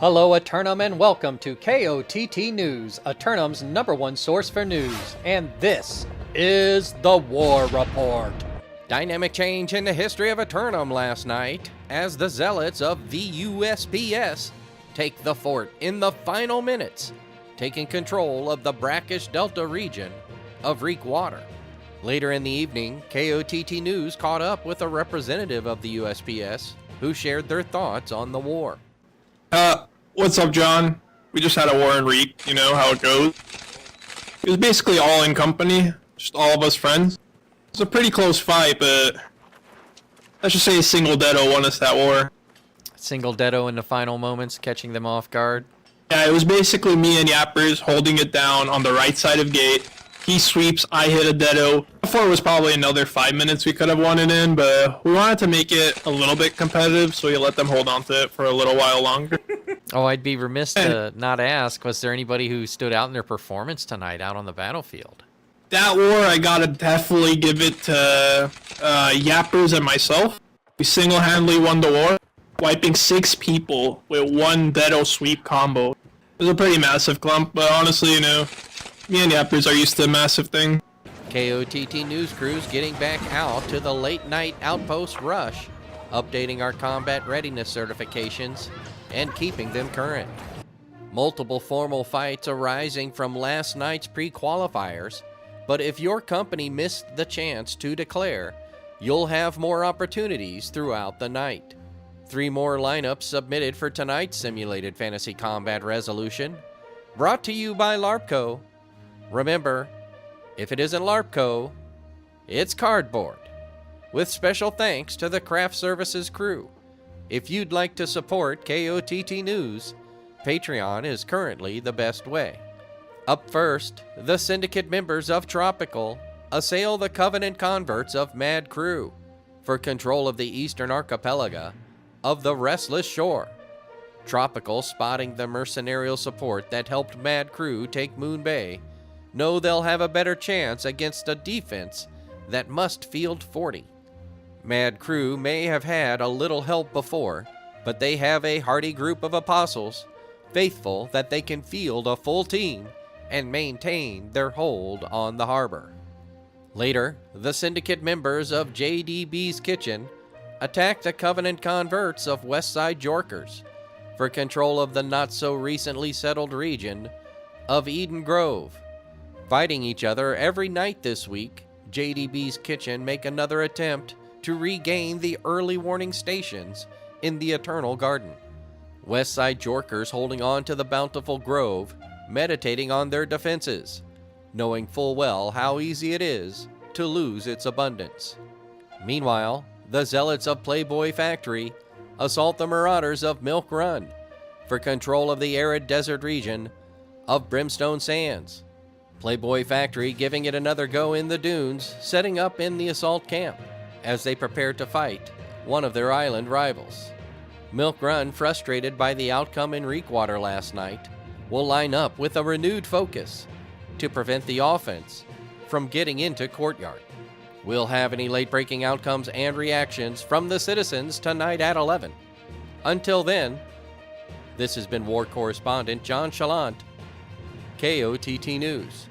Hello Aeternum and welcome to KOTT News, Aeternum's #1 source for news, and this is the War Report. Dynamic change in the history of Aeternum last night as the zealots of the USPS take the fort in the final minutes, taking control of the brackish Delta region of Reek Water. Later in the evening, KOTT News caught up with a representative of the USPS who shared their thoughts on the war. What's up, John? We just had a war in Reek, you know how it goes. It was basically all in company, just all of us friends. It was a pretty close fight, but let's just say a single deado won us that war. Single deado in the final moments, catching them off guard. Yeah, it was basically me and Yappers holding it down on the right side of gate. He sweeps, I hit a deado. Before it was probably another 5 minutes we could have won it in, but we wanted to make it a little bit competitive, so we let them hold on to it for a little while longer. Oh, I'd be remiss to not ask, was there anybody who stood out in their performance tonight out on the battlefield? That war, I gotta definitely give it to Yappers and myself. We single-handedly won the war, wiping 6 people with one deado sweep combo. It was a pretty massive clump, but honestly, you know, me and Yappers are used to a massive thing. KOTT News crews getting back out to the late-night Outpost rush, updating our combat readiness certifications and keeping them current. Multiple formal fights arising from last night's pre-qualifiers, but if your company missed the chance to declare, you'll have more opportunities throughout the night. 3 more lineups submitted for tonight's simulated fantasy combat resolution, brought to you by LARPco. Remember, if it isn't LARPco, it's cardboard. With special thanks to the Craft Services crew. If you'd like to support KOTT News, Patreon is currently the best way. Up first, the syndicate members of Tropical assail the Covenant converts of Mad Crew for control of the eastern archipelago of the Restless Shore. Tropical, spotting the mercenarial support that helped Mad Crew take Moon Bay, know they'll have a better chance against a defense that must field 40. Mad Crew may have had a little help before, but they have a hardy group of apostles, faithful that they can field a full team and maintain their hold on the harbor. Later, the syndicate members of JDB's Kitchen attack the Covenant converts of Westside Jorkers for control of the not-so-recently settled region of Eden Grove. Fighting each other every night this week, JDB's Kitchen make another attempt to regain the early warning stations in the Eternal Garden. Westside Jorkers holding on to the bountiful grove, meditating on their defenses, knowing full well how easy it is to lose its abundance. Meanwhile, the zealots of Playboy Factory assault the marauders of Milk Run for control of the arid desert region of Brimstone Sands. Playboy Factory giving it another go in the dunes, setting up in the assault camp as they prepare to fight one of their island rivals. Milk Run, frustrated by the outcome in Reekwater last night, will line up with a renewed focus to prevent the offense from getting into Courtyard. We'll have any late-breaking outcomes and reactions from the citizens tonight at 11. Until then, this has been War Correspondent JChalant, KOTT News.